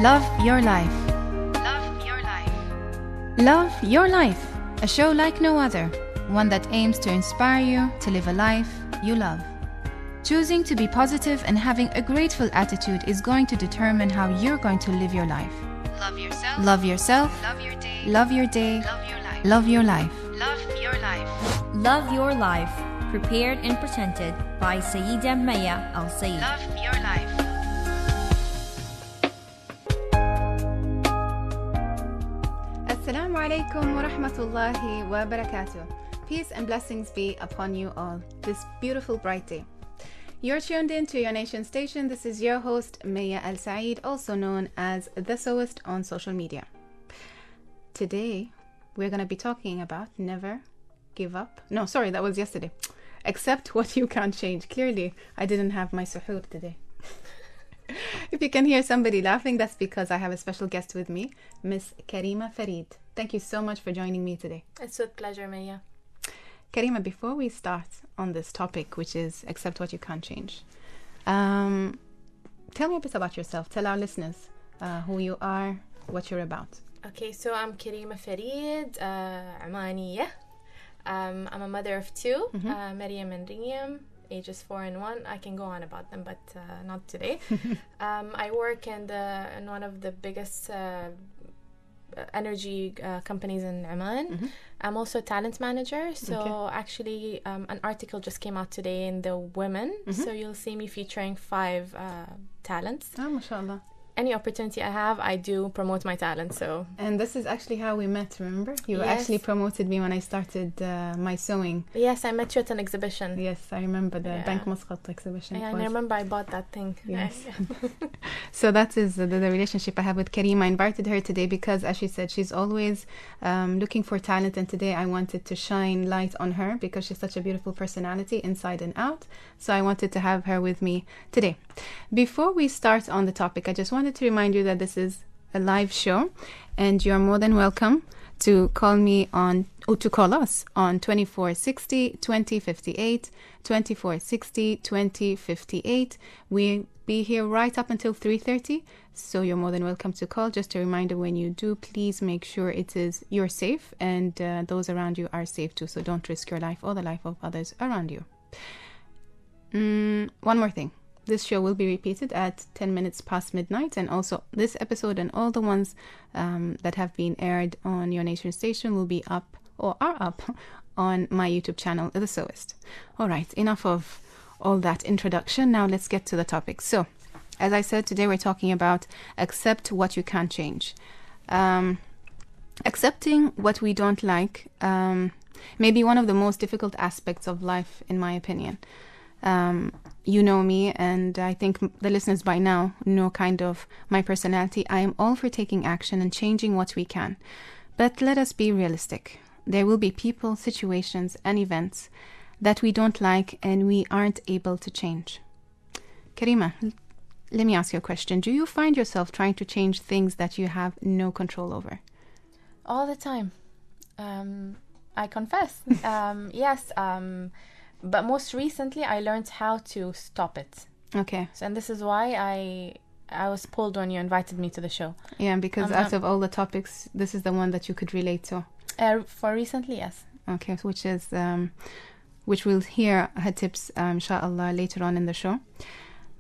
Love Your Life. Love Your Life. Love Your Life, a show like no other, one that aims to inspire you to live a life you love. Choosing to be positive and having a grateful attitude is going to determine how you're going to live your life. Love yourself. Love yourself. Love your day. Love your day. Love your life. Love your life. Love your life. Love Your Life, prepared and presented by Sayyida Mayya Al Said. Love your life. Assalamu alaikum wa rahmatullahi wa barakatuh. Peace and blessings be upon you all this beautiful bright day. You're tuned in to your nation station. This is your host, Mayya Al Said, also known as the Sewist on social media. Today, we're going to be talking about never give up. No, sorry, that was yesterday. Accept what you can't change. Clearly, I didn't have my suhoor today. If you can hear somebody laughing, that's because I have a special guest with me, Miss Karima Farid. Thank you so much for joining me today. It's a pleasure, Mayya. Karima, before we start on this topic, which is accept what you can't change, tell me a bit about yourself. Tell our listeners who you are, what you're about. Okay, so I'm Karima Farid, Omaniyah. I'm a mother of two, Maryam and Riyam, ages 4 and 1. I can go on about them, but not today. I work in one of the biggest energy companies in Oman. I'm also a talent manager. So actually, an article just came out today in the Women. So you'll see me featuring 5 talents. Oh, mashallah. Any opportunity I have, I do promote my talent. And this is actually how we met, remember? You actually promoted me when I started my sewing. Yes, I met you at an exhibition. Yes, I remember the Bank Muscat exhibition. Yeah, and I remember I bought that thing. Yes. So that is the relationship I have with Karima. I invited her today because, as she said, she's always looking for talent, and today I wanted to shine light on her because she's such a beautiful personality inside and out. So I wanted to have her with me today. Before we start on the topic, I just wanted to remind you that this is a live show, and you're more than welcome to call me on, or to call us on 2460 2058, 2460 2058. We'll be here right up until 3:30, so you're more than welcome to call. Just a reminder, when you do, please make sure you're safe and those around you are safe too, so don't risk your life or the life of others around you. One more thing. This show will be repeated at 10 minutes past midnight, and also this episode and all the ones that have been aired on your nation station will be up or are up on my YouTube channel, The Sewist. All right, enough of all that introduction. Now let's get to the topic. So, as I said, today we're talking about accept what you can't change. Accepting what we don't like may be one of the most difficult aspects of life, in my opinion. You know me, and I think the listeners by now know kind of my personality. I am all for taking action and changing what we can. But let us be realistic. There will be people, situations, and events that we don't like and we aren't able to change. Karima, let me ask you a question. Do you find yourself trying to change things that you have no control over? All the time. I confess. Yes. But most recently, I learned how to stop it. Okay. So, and this is why I was pulled when you invited me to the show. Yeah, because out of all the topics, this is the one that you could relate to. For recently, yes. Okay, which we'll hear her tips, inshallah, later on in the show.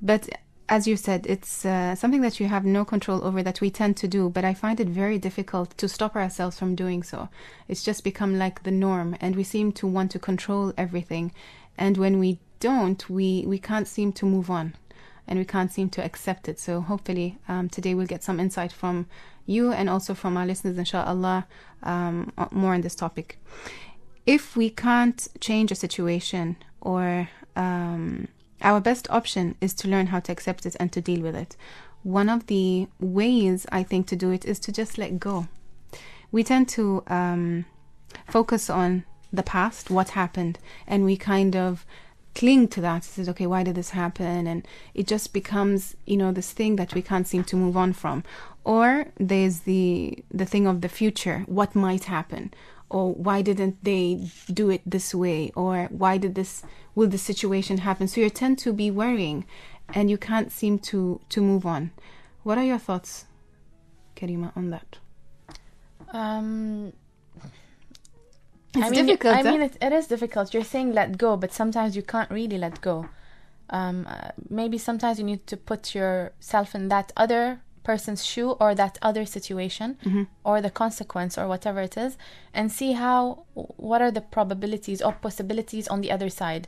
But as you said, it's something that you have no control over that we tend to do, but I find it very difficult to stop ourselves from doing so. It's just become like the norm, and we seem to want to control everything. And when we don't, we can't seem to move on, and we can't seem to accept it. So hopefully today we'll get some insight from you and also from our listeners, inshallah, more on this topic. If we can't change a situation, or our best option is to learn how to accept it and to deal with it. One of the ways I think to do it is to just let go. We tend to focus on the past, what happened, and we kind of cling to that. It says, okay, why did this happen? And it just becomes, this thing that we can't seem to move on from. Or there's the thing of the future, what might happen, or why didn't they do it this way, or will this situation happen? So you tend to be worrying and you can't seem to move on. What are your thoughts Karima, on that? It's difficult. It is difficult. You're saying let go, but sometimes you can't really let go. Maybe sometimes you need to put yourself in that other person's shoe or that other situation or the consequence or whatever it is, and see what are the probabilities or possibilities on the other side.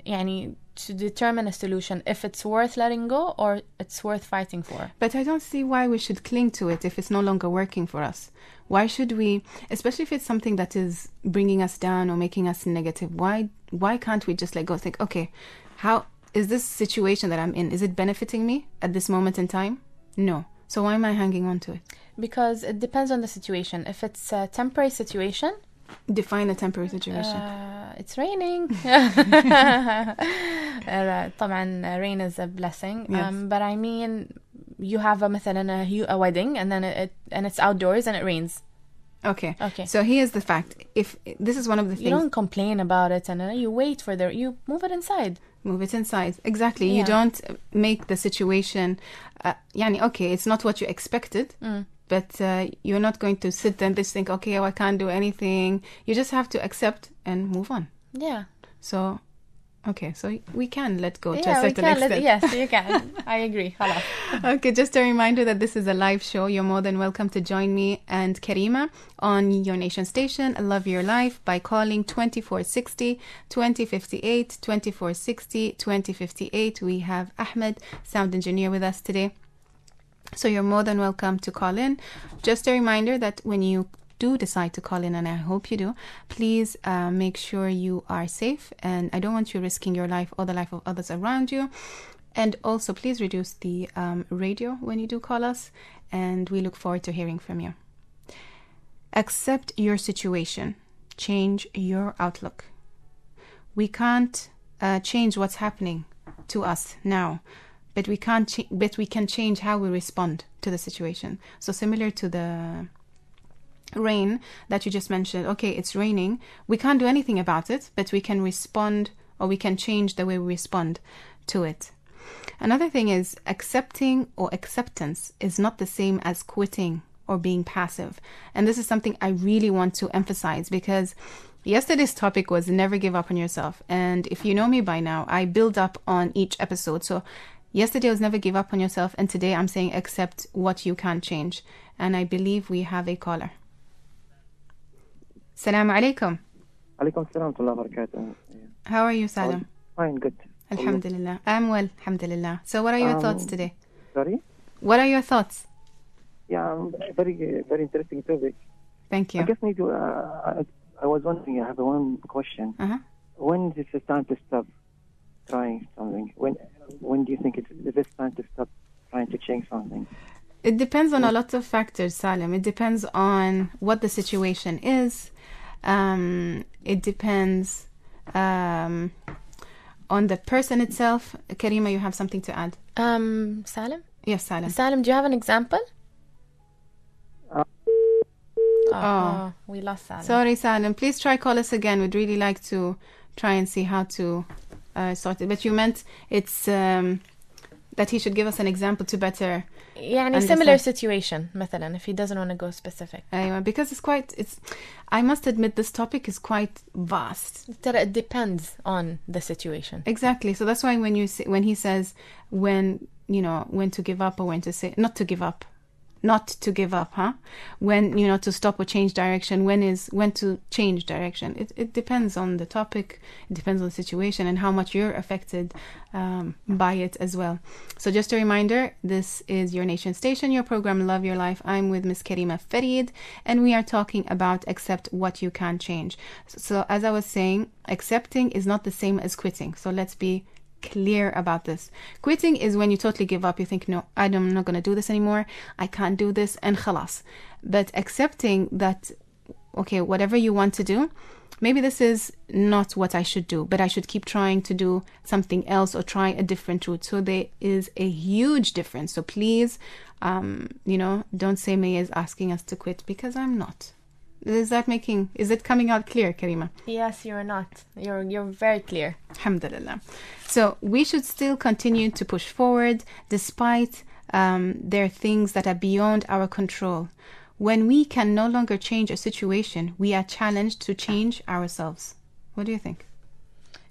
Yani, to determine a solution, if it's worth letting go or it's worth fighting for. But I don't see why we should cling to it if it's no longer working for us. Why should we, especially if it's something that is bringing us down or making us negative, why can't we just let go? Think, okay, how is this situation that I'm in, is it benefiting me at this moment in time? No. So why am I hanging on to it? Because it depends on the situation. If it's a temporary situation... Define a temporary situation. It's raining. طبعا rain is a blessing. Yes. But I mean, you have مثلا a wedding and then it's outdoors and it rains. Okay. So here's the fact. If this is one of the things, you don't complain about it and you wait for you move it inside. Move it inside. Exactly. Yeah. You don't make the situation. Okay, it's not what you expected. But you're not going to sit there and just think, okay, I can't do anything. You just have to accept and move on. Yeah. So, okay, so we can let go to a certain extent. Yes, you can. I agree. Okay, just a reminder that this is a live show. You're more than welcome to join me and Karima on your nation station, Love Your Life, by calling 2460 2058, 2460 2058. We have Ahmed, sound engineer, with us today. So you're more than welcome to call in. Just a reminder that when you do decide to call in, and I hope you do, please make sure you are safe. And I don't want you risking your life or the life of others around you. And also, please reduce the radio when you do call us. And we look forward to hearing from you. Accept your situation. Change your outlook. We can't change what's happening to us now. But we can change how we respond to the situation. So similar to the rain that you just mentioned, okay, it's raining. We can't do anything about it, but we can respond, or we can change the way we respond to it. Another thing is accepting or acceptance is not the same as quitting or being passive. And this is something I really want to emphasize, because yesterday's topic was never give up on yourself. And if you know me by now, I build up on each episode. So yesterday was never give up on yourself, and today I'm saying accept what you can't change. And I believe we have a caller. Assalamu alaikum. Alaikum salam wa rahmatullahi wa barakatuh. How are you, Salam? Fine, good. Alhamdulillah. I'm well, alhamdulillah. So what are your thoughts today? Sorry? What are your thoughts? Yeah, very, very interesting topic. Thank you. I guess maybe I was wondering, I have one question. When is it time to stop trying something? When do you think it's the best time to stop trying to change something? It depends on a lot of factors, Salim. It depends on what the situation is. It depends on the person itself. Karima, you have something to add? Salim? Yes, Salim. Salim, do you have an example? We lost Salim. Sorry, Salim. Please try call us again. We'd really like to try and see how to sort it. But you meant it's that he should give us an example to better... يعني similar situation مثلا, if he doesn't want to go specific. Because I must admit this topic is quite vast. It depends on the situation. Exactly. So that's why when he says when to give up or when to say not to give up, when to stop or change direction, when to change direction. It depends on the topic, it depends on the situation and how much you're affected by it as well. So just a reminder, this is your nation station, your program Love Your Life. I'm with Miss Karima Farid, and we are talking about accept what you can't change. So as I was saying, accepting is not the same as quitting. So let's be clear about this. Quitting is when you totally give up. You think, no, I'm not going to do this anymore. I can't do this, and khalas. But accepting that, okay, whatever you want to do, maybe this is not what I should do, but I should keep trying to do something else or try a different route. So there is a huge difference. So please, don't say Mayya is asking us to quit, because I'm not. Is it coming out clear, Karima? Yes, you're not. You're very clear. Alhamdulillah. So we should still continue to push forward despite There are things that are beyond our control. When we can no longer change a situation, we are challenged to change ourselves. What do you think?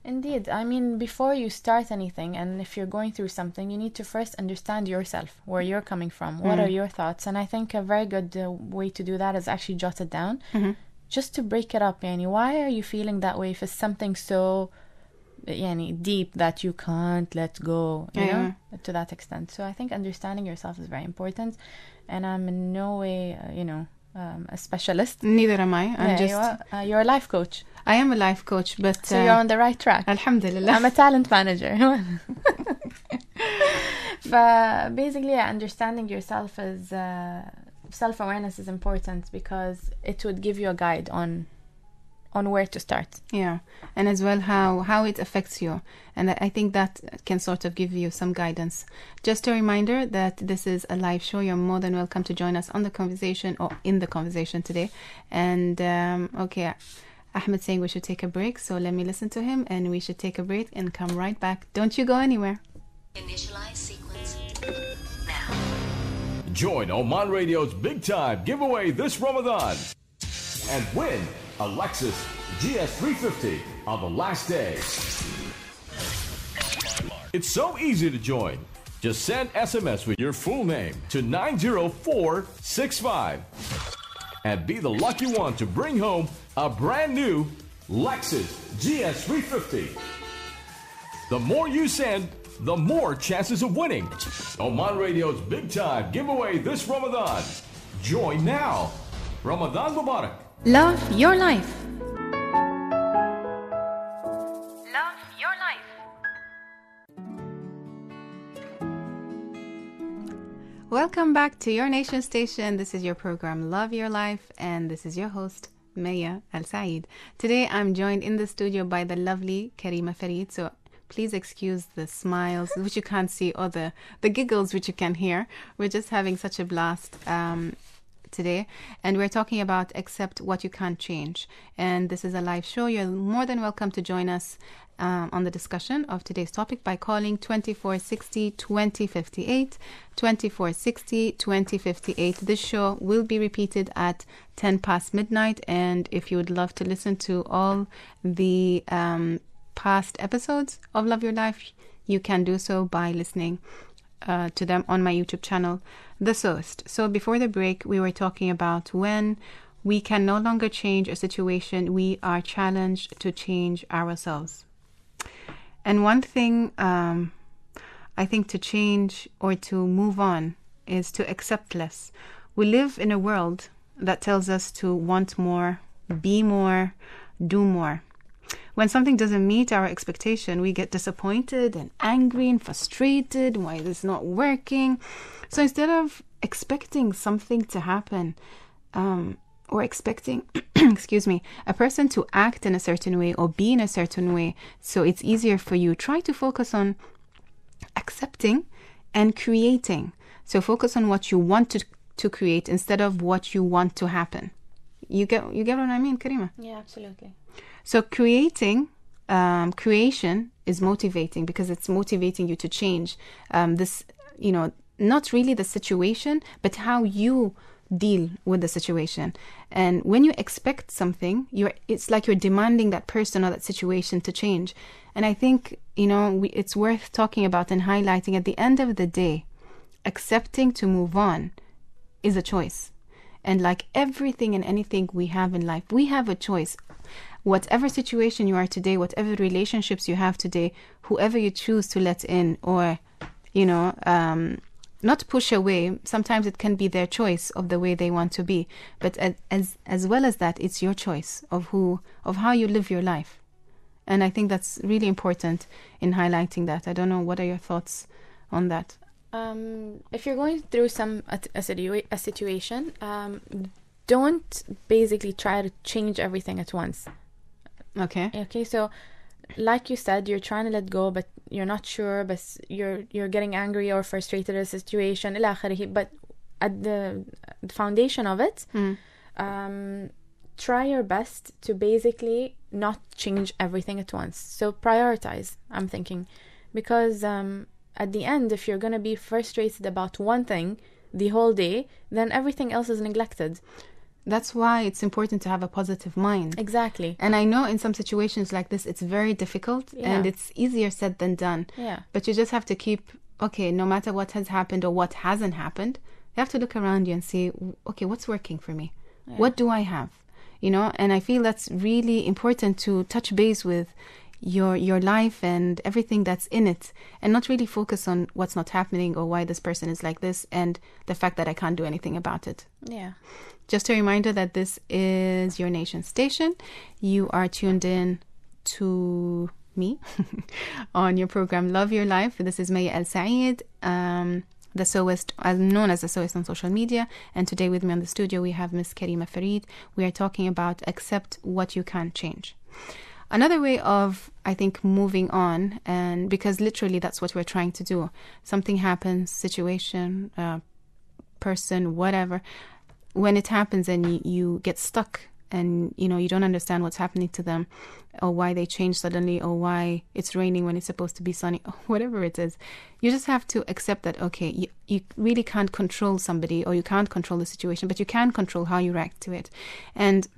Indeed. I mean, before you start anything, and if you're going through something, you need to first understand yourself, where you're coming from, what are your thoughts. And I think a very good way to do that is actually jot it down, just to break it up. Yani, why are you feeling that way if it's something so deep that you can't let go, you know, to that extent. So I think understanding yourself is very important. And I'm in no way, a specialist. Neither am I. You're a life coach. I am a life coach, but... So you're on the right track. Alhamdulillah. I'm a talent manager. But basically, understanding yourself is... self-awareness is important because it would give you a guide on where to start. Yeah, and as well how it affects you. And I think that can sort of give you some guidance. Just a reminder that this is a live show. You're more than welcome to join us on the conversation or in the conversation today. And okay, Ahmed saying we should take a break, so let me listen to him and we should take a break and come right back. Don't you go anywhere. Initialize sequence now. Join Oman Radio's Big Time giveaway this Ramadan and win a Lexus GS350 on the last day. It's so easy to join. Just send SMS with your full name to 90465 and be the lucky one to bring home a brand new Lexus GS350. The more you send, the more chances of winning. Oman Radio's Big Time giveaway this Ramadan. Join now. Ramadan Mubarak. Love your life. Love your life. Welcome back to your nation station. This is your program Love Your Life, and this is your host Mayya Al Said. Today I'm joined in the studio by the lovely Karima Farid. So please excuse the smiles which you can't see or the giggles which you can hear. We're just having such a blast today, and we're talking about accept what you can't change. And this is a live show. You're more than welcome to join us on the discussion of today's topic by calling 2460 2058 2460 2058. This show will be repeated at 10 past midnight, and if you would love to listen to all the past episodes of Love Your Life, you can do so by listening to them on my YouTube channel, The Sewist. So before the break, we were talking about when we can no longer change a situation, we are challenged to change ourselves. And one thing I think to change or to move on is to accept less. We live in a world that tells us to want more, be more, do more. When something doesn't meet our expectation, we get disappointed and angry and frustrated. Why is this not working? So instead of expecting something to happen, or expecting, excuse me, a person to act in a certain way or be in a certain way, so it's easier for you, try to focus on accepting and creating. So focus on what you want to create instead of what you want to happen. You get what I mean, Karima? Yeah, absolutely. So creation is motivating because it's motivating you to change this, not really the situation, but how you deal with the situation. And when you expect something, it's like you're demanding that person or that situation to change. And I think, it's worth talking about and highlighting at the end of the day, accepting to move on is a choice. And like everything and anything we have in life, we have a choice. Whatever situation you are today, whatever relationships you have today, whoever you choose to let in or, not push away, sometimes it can be their choice of the way they want to be. But as well as that, it's your choice of how you live your life. And I think that's really important in highlighting that. I don't know, what are your thoughts on that? If you're going through a situation, don't basically try to change everything at once. Okay, so like you said, you're trying to let go, but you're not sure, but you're getting angry or frustrated at a situation, but at the foundation of it, try your best to basically not change everything at once. So prioritize, I'm thinking, because at the end, if you're going to be frustrated about one thing the whole day, then everything else is neglected. That's why it's important to have a positive mind. Exactly. And I know in some situations like this, it's very difficult and it's easier said than done. Yeah. But you just have to keep, okay, no matter what has happened or what hasn't happened, you have to look around you and see, okay, what's working for me? Yeah. What do I have? You know, and I feel that's really important to touch base with your life and everything that's in it, and not really focus on what's not happening or why this person is like this and the fact that I can't do anything about it. Yeah. Just a reminder that this is your nation station. You are tuned in to me on your program Love Your Life. This is Mayya Al Said, the Sewist, known as the Sewist on social media. And today with me on the studio, we have Miss Karima Farid. We are talking about accept what you can't change. Another way of, I think, moving on, and because literally that's what we're trying to do. Something happens, situation, person, whatever. When it happens and you get stuck and, you know, you don't understand what's happening to them or why they change suddenly or why it's raining when it's supposed to be sunny or whatever it is, you just have to accept that, okay, you really can't control somebody or you can't control the situation, but you can control how you react to it. And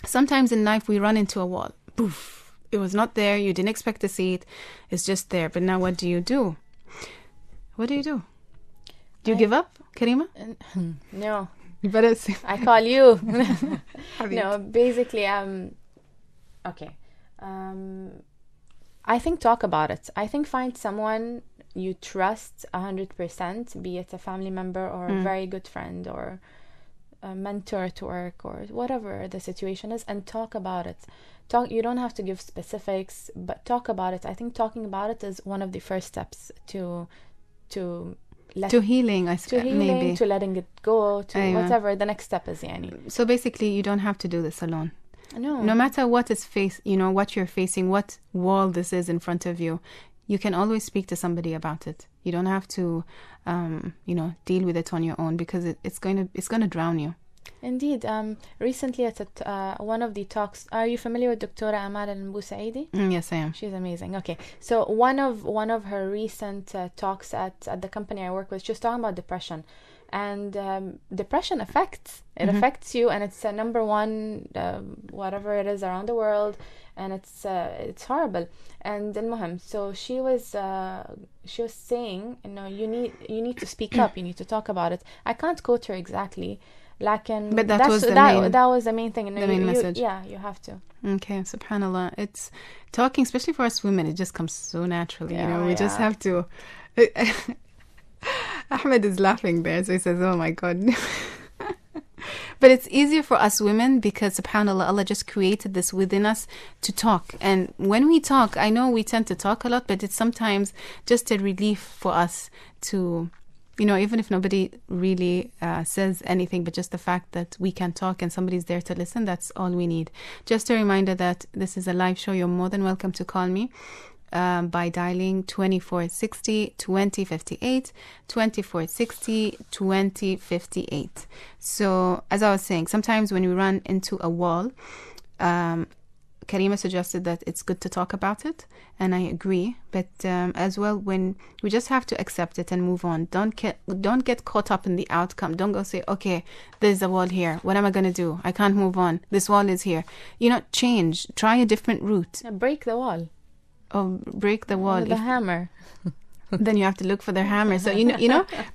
sometimes in life we run into a wall. Poof! It was not there. You didn't expect to see it. It's just there. But now what do you do? What do you do? Do you give up, Karima? No. You better say. I call you. No, basically, okay. I think talk about it. I think find someone you trust 100%, be it a family member or a very good friend or a mentor at work or whatever the situation is, and talk about it. You don't have to give specifics, but talk about it. I think talking about it is one of the first steps to healing, maybe. To letting it go, to whatever the next step is. Yani. So basically, you don't have to do this alone. No. No matter what is what you're facing, what wall this is in front of you, you can always speak to somebody about it. You don't have to, deal with it on your own, because it's going to drown you. Indeed. Recently at one of the talks, are you familiar with Dr. Amal Al-Saidi? Yes, I am. She's amazing. Okay, so one of her recent talks at the company I work with, she was talking about depression, and depression affects you, and it's number one whatever it is around the world, and it's horrible. And so she was saying, you need to speak up, you need to talk about it. I can't quote her exactly. But that was the main thing. The main message. Yeah, you have to. Okay, subhanAllah. It's talking, especially for us women, it just comes so naturally. Yeah, we just have to. Ahmed is laughing there, so he says, oh my God. But it's easier for us women because, subhanAllah, Allah just created this within us to talk. And when we talk, I know we tend to talk a lot, but it's sometimes just a relief for us to... even if nobody really says anything, but just the fact that we can talk and somebody's there to listen, that's all we need. Just a reminder that this is a live show. You're more than welcome to call me by dialing 2460 2058, 2460 2058. So, as I was saying, sometimes when we run into a wall, Karima suggested that it's good to talk about it, and I agree. But as well, when we just have to accept it and move on. Don't get caught up in the outcome. Don't go say, okay, there's a wall here. What am I going to do? I can't move on. This wall is here. Change. Try a different route. Break the wall. Oh, break the wall. With a hammer. Then you have to look for their hammer. So,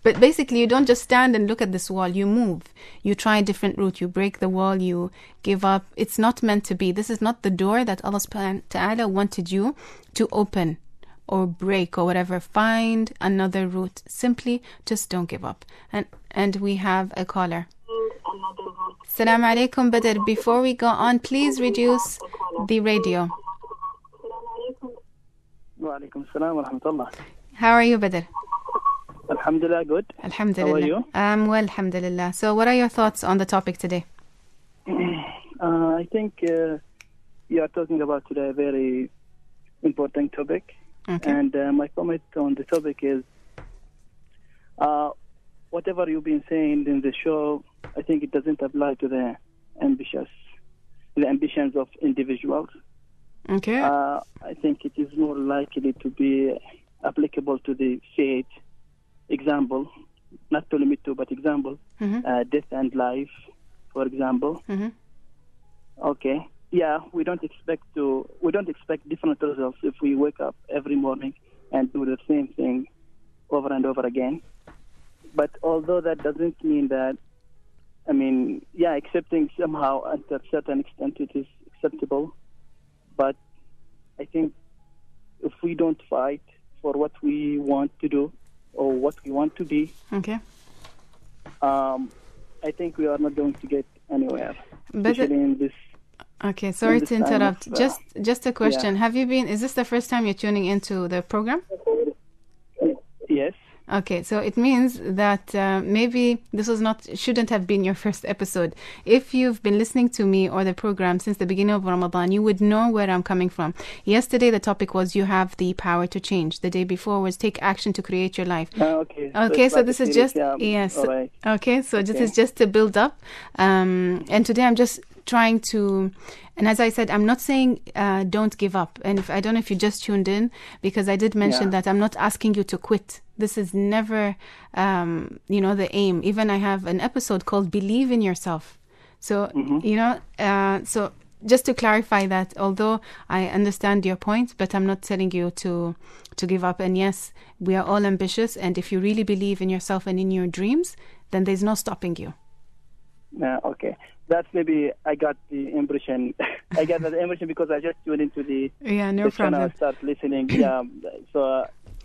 but basically you don't just stand and look at this wall. You move. You try a different route. You break the wall. You give up. It's not meant to be. This is not the door that Allah subhanahu wa ta'ala wanted you to open or break or whatever. Find another route. Simply just don't give up. And we have a caller. Assalamu alaikum, Badr. Before we go on, please reduce the radio. Wa alaikum salam wa rahmatullah. How are you, Badr? Alhamdulillah, good. Alhamdulillah. How are you? Well, alhamdulillah. So what are your thoughts on the topic today? I think you are talking about today a very important topic. Okay. And my comment on the topic is whatever you've been saying in the show, I think it doesn't apply to the ambitions of individuals. Okay. I think it is more likely to be applicable to the faith. Example, not to limit to, but example, death and life, for example. Okay. Yeah, we don't expect different results if we wake up every morning and do the same thing over and over again. But although that doesn't mean that, accepting somehow at a certain extent it is acceptable. But I think if we don't fight for what we want to do or what we want to be, I think we are not going to get anywhere. Especially in this. Okay, sorry to interrupt. Just a question. Have you been? Is this the first time you're tuning into the program? Yes. Okay, so it means that maybe this shouldn't have been your first episode. If you've been listening to me or the program since the beginning of Ramadan, you would know where I'm coming from. Yesterday, the topic was you have the power to change. The day before was take action to create your life. Okay. Okay, so this is just yes. Right. Okay, so this is just to build up. And today I'm just trying to, and as I said, I'm not saying don't give up. And I don't know if you just tuned in, because I did mention that I'm not asking you to quit. This is never, the aim. Even I have an episode called Believe in Yourself. So, so just to clarify that, although I understand your point, but I'm not telling you to give up. And yes, we are all ambitious. And if you really believe in yourself and in your dreams, then there's no stopping you. Okay. That's maybe I got the impression. I got the impression because I just tuned into the no problem. Channel, start listening.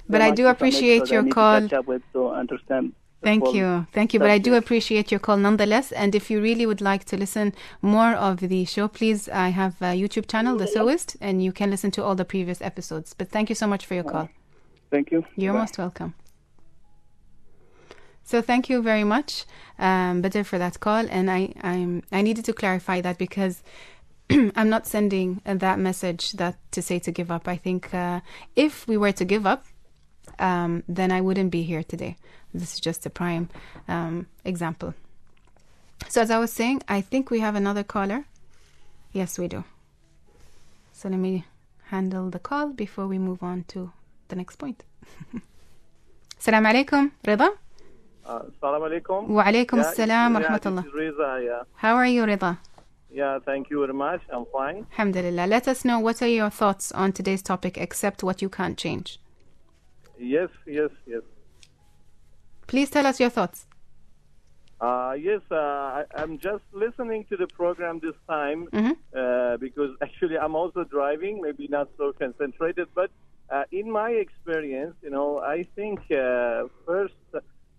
But I do appreciate your call. To understand. Thank you. But I do appreciate your call nonetheless. And if you really would like to listen more of the show, please, I have a YouTube channel, The Sewist, and you can listen to all the previous episodes. But thank you so much for your call. Thank you. You're most welcome. So thank you very much, Badr, for that call. And I needed to clarify that because I'm not sending that message to say to give up. I think if we were to give up, then I wouldn't be here today. This is just a prime example. So as I was saying, I think we have another caller. Yes, we do. So let me handle the call before we move on to the next point. Assalamu alaikum, Rida. Assalamu alaikum. Wa alaikum assalam wa rahmatullah. This is Reza, How are you, Rida? Yeah, thank you very much. I'm fine. Alhamdulillah. Let us know, what are your thoughts on today's topic, except what you can't change? Yes. Please tell us your thoughts. I'm just listening to the program this time because actually I'm also driving, maybe not so concentrated, but in my experience, I think first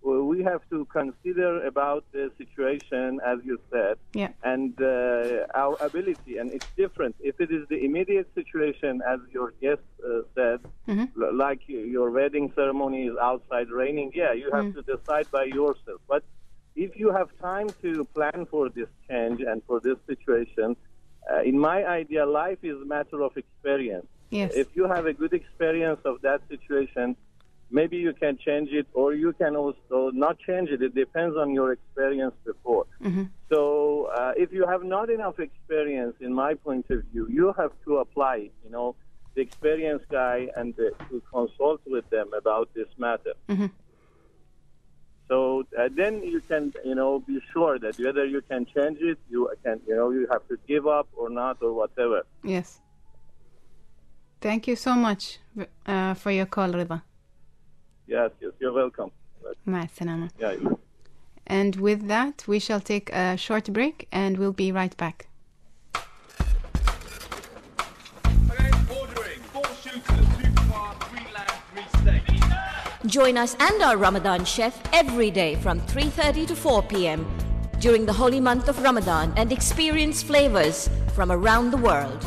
we have to consider about the situation, as you said, and our ability, and it's different. If it is the immediate situation, as your guest said, like your wedding ceremony is outside raining, you have to decide by yourself. But if you have time to plan for this change and for this situation, in my idea, life is a matter of experience. Yes. If you have a good experience of that situation, maybe you can change it, or you can also not change it. It depends on your experience before. So if you have not enough experience, in my point of view, you have to apply, the experienced guy and to consult with them about this matter. So then you can, be sure that whether you can change it, you have to give up or not or whatever. Yes. Thank you so much for your call, Rida. Yes, you're welcome. Ma salama. Yeah. And with that, we shall take a short break and we'll be right back. Join us and our Ramadan chef every day from 3:30 to 4 p.m. during the holy month of Ramadan and experience flavors from around the world.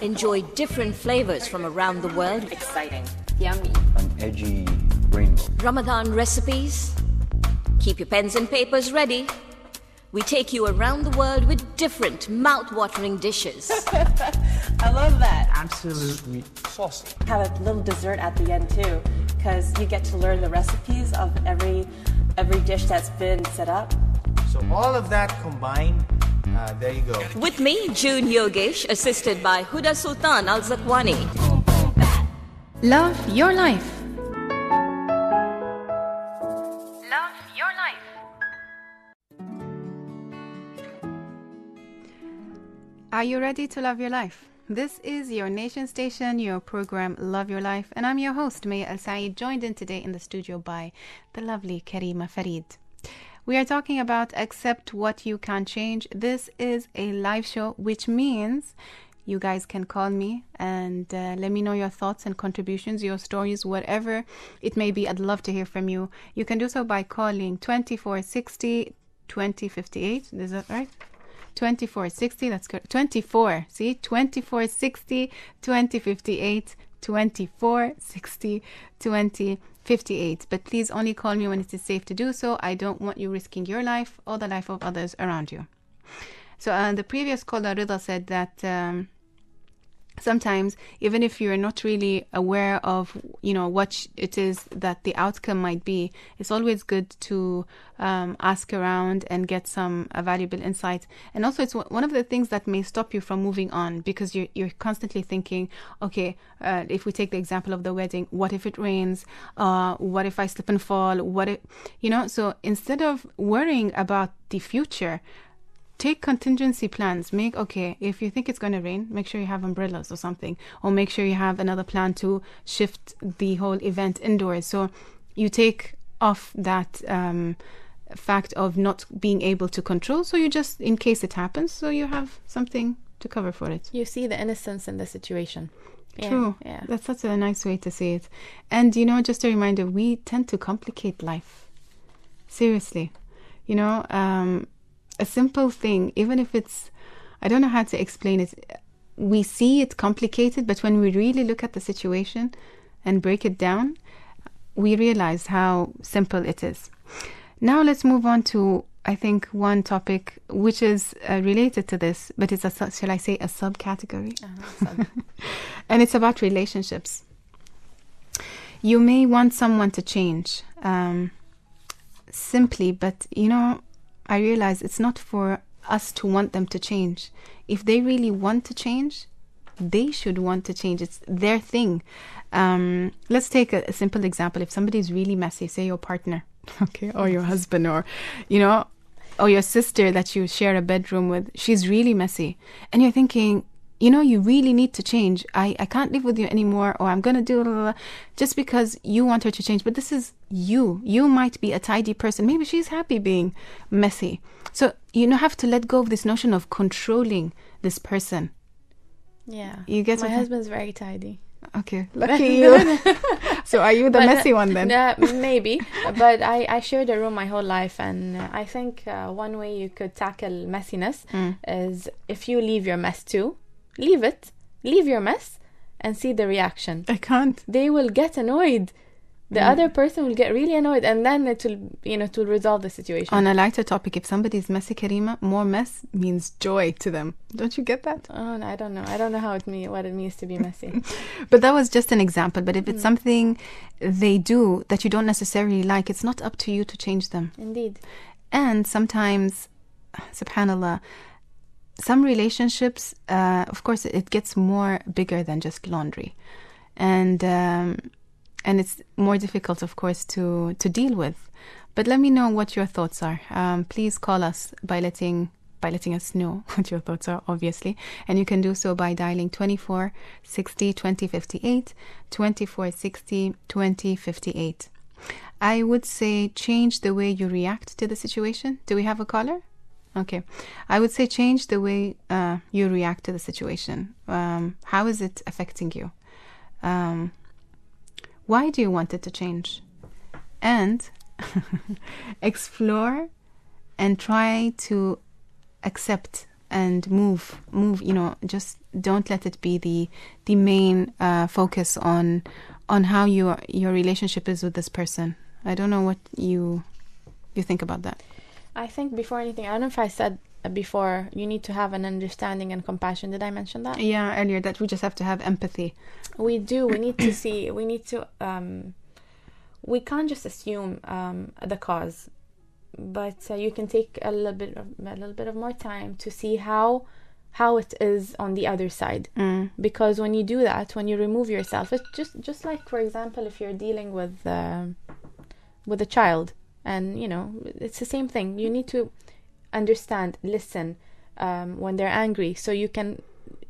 Enjoy different flavors from around the world. Exciting. Yummy. An edgy rainbow. Ramadan recipes. Keep your pens and papers ready. We take you around the world with different mouth-watering dishes. I love that. Absolutely saucy. Have a little dessert at the end too, because you get to learn the recipes of every dish that's been set up. So all of that combined, there you go. With me, June Yogesh, assisted by Huda Sultan Al Zakwani. Love your life. Love your life. Are you ready to love your life? This is your nation station, your program Love Your Life, and I'm your host, Mayya Al Said, joined in today in the studio by the lovely Karima Farid. We are talking about accept what you can't change. This is a live show, which means you guys can call me and let me know your thoughts and contributions, your stories, whatever it may be. I'd love to hear from you. You can do so by calling 2460 2058. Is that right? 2460, that's correct. 2460 2058, 2460 2058. But please only call me when it is safe to do so. I don't want you risking your life or the life of others around you. So the previous caller, Rida, said that sometimes, even if you're not really aware of, what it is that the outcome might be, it's always good to ask around and get some valuable insight. And also, it's one of the things that may stop you from moving on, because you're constantly thinking, okay, if we take the example of the wedding, what if it rains? What if I slip and fall? What if, so instead of worrying about the future, take contingency plans. If you think it's going to rain, make sure you have umbrellas or something, or make sure you have another plan to shift the whole event indoors. So you take off that fact of not being able to control. So you just, in case it happens, so you have something to cover for it. You see the innocence in the situation. True. Yeah. That's such a nice way to say it. And, just a reminder, we tend to complicate life. Seriously. A simple thing, even if it's, I don't know how to explain it, we see it complicated, but when we really look at the situation and break it down, we realize how simple it is. Now let's move on to, I think, one topic which is related to this, but it's shall I say, a subcategory? And it's about relationships. You may want someone to change, simply, but I realize it's not for us to want them to change. If they really want to change, they should want to change. It's their thing. Let's take a simple example. If somebody is really messy, say your partner, okay, or your husband, or or your sister that you share a bedroom with, she's really messy, and you're thinking, you really need to change. I can't live with you anymore, or I'm going to do blah, blah, blah, just because you want her to change. But this is you. You might be a tidy person. Maybe she's happy being messy. So you have to let go of this notion of controlling this person. Yeah. You get my husband's very tidy. Okay. Lucky you. So are you the messy one then? Maybe. But I shared a room my whole life, and I think one way you could tackle messiness is if you leave your mess too. Leave your mess and see the reaction. I can't. They will get annoyed. The other person will get really annoyed, and then it will resolve the situation. On a lighter topic, if somebody's messy, Karima, more mess means joy to them. Don't you get that? Oh, no, I don't know. I don't know what it means to be messy. But that was just an example. But if it's something they do that you don't necessarily like, it's not up to you to change them. Indeed. And sometimes, subhanallah, some relationships, of course, it gets more bigger than just laundry, and it's more difficult, of course, to deal with. But let me know what your thoughts are. Please call us by letting us know what your thoughts are, obviously, and you can do so by dialing 2460 2058, 2460 2058. I would say change the way you react to the situation. Do we have a caller? Okay. I would say change the way you react to the situation. How is it affecting you? Why do you want it to change? And explore and try to accept and move, just don't let it be the main focus on how your relationship is with this person. I don't know what you think about that. I think before anything, I don't know if I said before, you need to have an understanding and compassion. Did I mention that? Yeah, earlier, that we just have to have empathy. We do. We need to see. We need to. We can't just assume the cause, but you can take a little bit of more time to see how it is on the other side. Because when you do that, when you remove yourself, it's just like, for example, if you're dealing with a child. And, you know, it's the same thing. You need to understand, listen when they're angry, so you can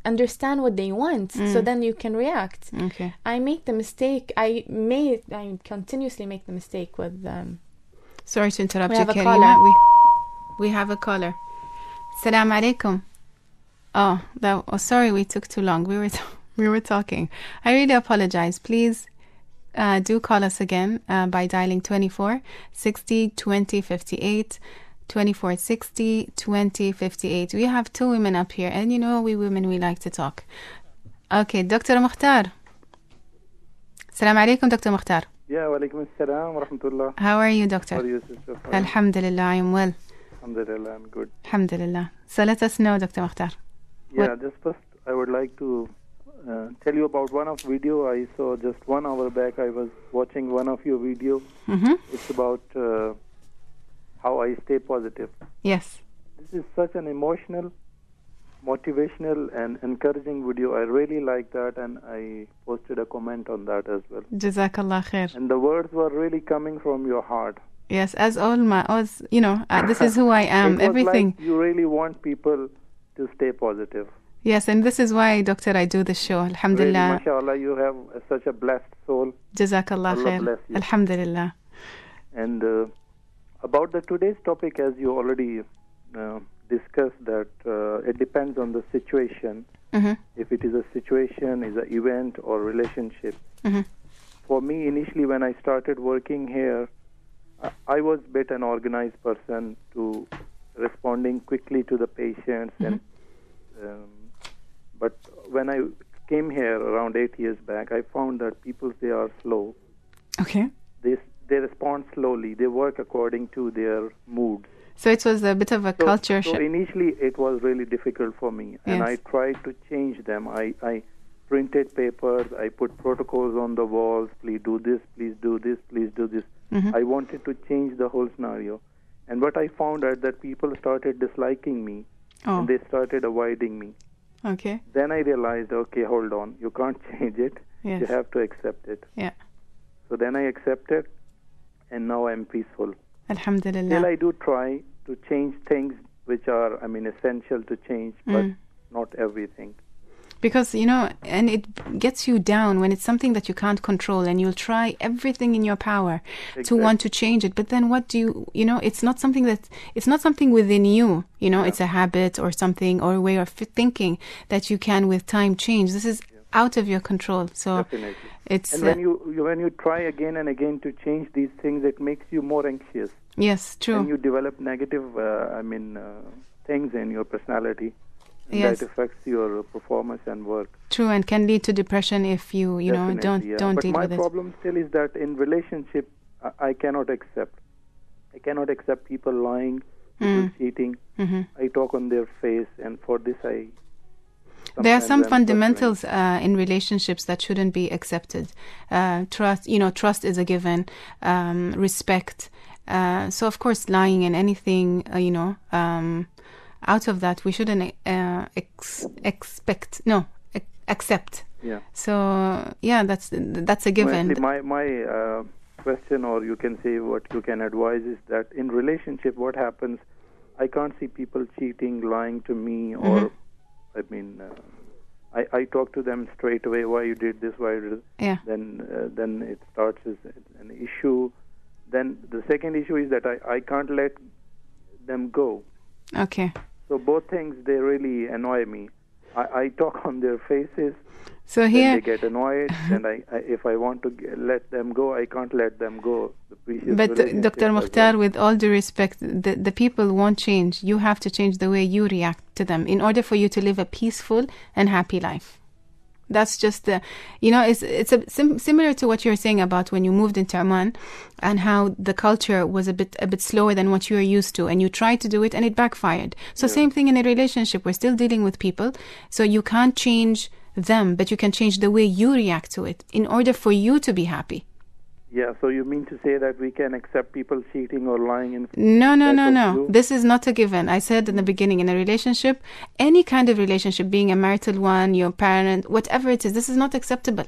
understand what they want, so then you can react. Okay. I make the mistake. I continuously make the mistake with... Sorry to interrupt you, Karima. We have a caller. Assalamu alaikum. Sorry, we took too long. We were talking. I really apologize. Please do call us again by dialing 24 60 20 58, 24 60 20 58. We have 2 women up here, and you know, we women, we like to talk. Okay, Dr. Mukhtar. Assalamu alaikum, Dr. Mukhtar. Yeah, wa alaikum assalam wa rahmatullah. How are you, doctor? How are you, sister? Alhamdulillah, I am well. Alhamdulillah, I'm good. Alhamdulillah. So let us know, Dr. Mukhtar. Yeah, just first I would like to tell you about one of video I saw just 1 hour back. I was watching one of your video. It's about how I stay positive. Yes. This is such an emotional, motivational and encouraging video. I really like that, and I posted a comment on that as well. Jazakallah khair. And the words were really coming from your heart. Yes, as you know, this is who I am. It was everything. Like you really want people to stay positive. Yes, and this is why, Doctor, I do the show. Alhamdulillah. Really, mashallah, you have such a blessed soul. Jazakallah khair. Alhamdulillah. And about the today's topic, as you already discussed, that it depends on the situation. If it is a situation, is an event or relationship. For me, initially when I started working here, I was a bit an organized person to responding quickly to the patients. And but when I came here around 8 years back, I found that people, they are slow. Okay. They respond slowly. They work according to their moods. So it was a bit of a culture shift. So initially it was really difficult for me. And I tried to change them. I printed papers. I put protocols on the walls. Please do this. Please do this. Please do this. I wanted to change the whole scenario. And what I found out that people started disliking me. And they started avoiding me. Okay. Then I realized, okay, hold on. You can't change it. Yes. You have to accept it. Yeah. So then I accepted, and now I'm peaceful. Alhamdulillah. Still, I do try to change things which are, essential to change, but not everything. Because, you know, and it gets you down when it's something that you can't control, and you'll try everything in your power to want to change it. But then what do you know, it's not something within you, you know, it's a habit or something or a way of thinking that you can with time change. This is out of your control. So definitely. It's and when you try again and again to change these things, it makes you more anxious. Yes, true. And you develop negative things in your personality. And that affects your performance and work. True, and can lead to depression if you know, don't deal with it. But my problem still is that in relationship, I cannot accept. I cannot accept people lying, people cheating. I talk on their face, and for this there are some fundamentals in relationships that shouldn't be accepted. Trust is a given. Respect. So of course, lying and anything, out of that, we shouldn't accept. Yeah. So that's a given. My question, or you can say what you can advise, is that in relationship, what happens? I can't see people cheating, lying to me, or I talk to them straight away. Why you did this? Why you did this? Yeah. Then it starts as an issue. Then the second issue is that I can't let them go. Okay. So both things, they really annoy me. I talk on their faces. So here they get annoyed, and if I want to let them go, I can't let them go. But Dr. Mukhtar, with all due respect, the people won't change. You have to change the way you react to them in order for you to live a peaceful and happy life. That's just it's similar to what you're saying about when you moved into Oman and how the culture was a bit slower than what you're used to, and you tried to do it and it backfired. So same thing in a relationship. We're still dealing with people, so you can't change them, but you can change the way you react to it in order for you to be happy. Yeah, so you mean to say that we can accept people cheating or lying in... No. This is not a given. I said in the beginning, in a relationship, any kind of relationship, being a marital one, your parent, whatever it is, this is not acceptable.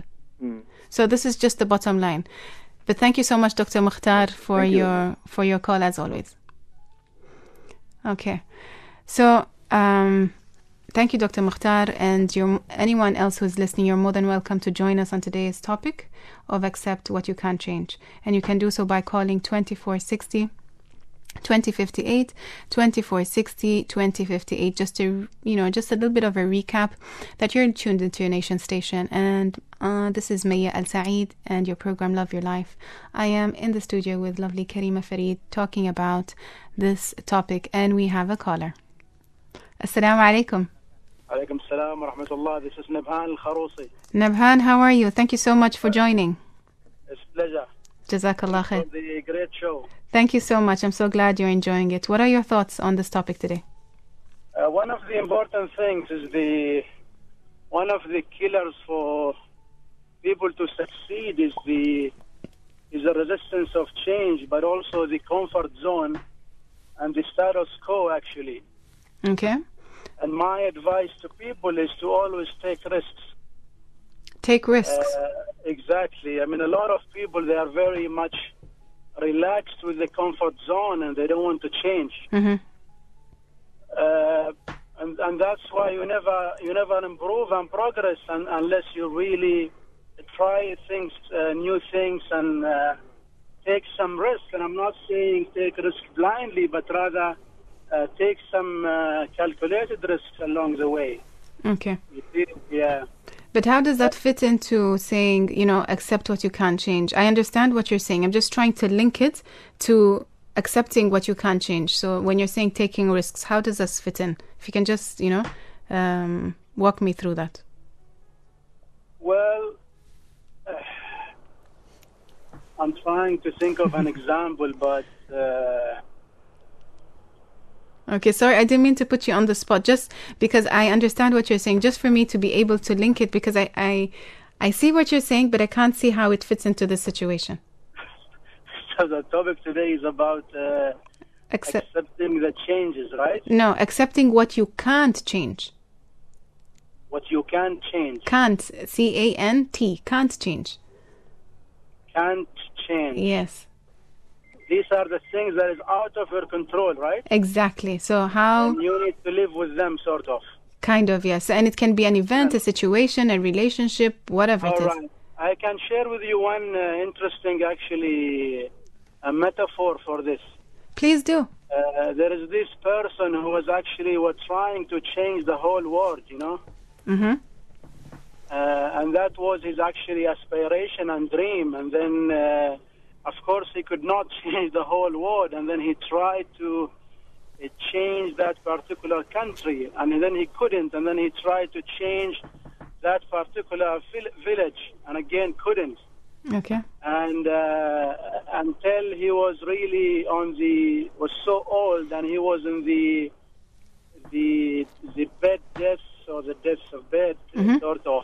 So this is just the bottom line. But thank you so much, Dr. Mukhtar, for your call as always. Okay. So, thank you, Dr. Mukhtar, and anyone else who's listening, you're more than welcome to join us on today's topic of Accept What You Can't Change. And you can do so by calling 2460 2058, 2460 2058, just a little bit of a recap that you're tuned into your nation station. And this is Mayya Al Said and your program Love Your Life. I am in the studio with lovely Karima Farid talking about this topic, and we have a caller. Assalamu alaikum. Alaikum salam wa rahmatullah. This is Nabhan Al-Kharousi. Nabhan, how are you? Thank you so much for joining. It's a pleasure. Jazakallah khair. For the great show. Thank you so much. I'm so glad you're enjoying it. What are your thoughts on this topic today? One of the important things is one of the killers for people to succeed is the resistance of change, but also the comfort zone and the status quo, actually. Okay. And my advice to people is to always take risks. Take risks. Exactly. I mean, a lot of people, they are very much relaxed with the comfort zone and they don't want to change. Mm-hmm. And that's why you never improve and progress unless you really try things, new things, and take some risk. And I'm not saying take risk blindly, but rather take some calculated risks along the way. Okay. Yeah. But how does that fit into saying, accept what you can't change? I understand what you're saying. I'm just trying to link it to accepting what you can't change. So when you're saying taking risks, how does this fit in? If you can just, walk me through that. Well, I'm trying to think of an example, but... Okay, sorry, I didn't mean to put you on the spot, just because I understand what you're saying, just for me to be able to link it, because I see what you're saying, but I can't see how it fits into this situation. So the topic today is about accepting the changes, right? No, accepting what you can't change. What you can't change. Can't, C-A-N-T, can't change. Can't change. Yes. These are the things that is out of your control, right? Exactly. So how... And you need to live with them, sort of. Kind of, yes. And it can be an event, a situation, a relationship, whatever it is. All right. I can share with you one interesting, actually, a metaphor for this. Please do. There is this person who was actually trying to change the whole world, Mm-hmm. And that was his actually aspiration and dream. And then... of course, he could not change the whole world, and then he tried to change that particular country, and then he couldn't, and then he tried to change that particular village, and again couldn't. Okay. And until he was really was so old, and he was in the bed deaths, or the deaths of bed, mm-hmm. sort of,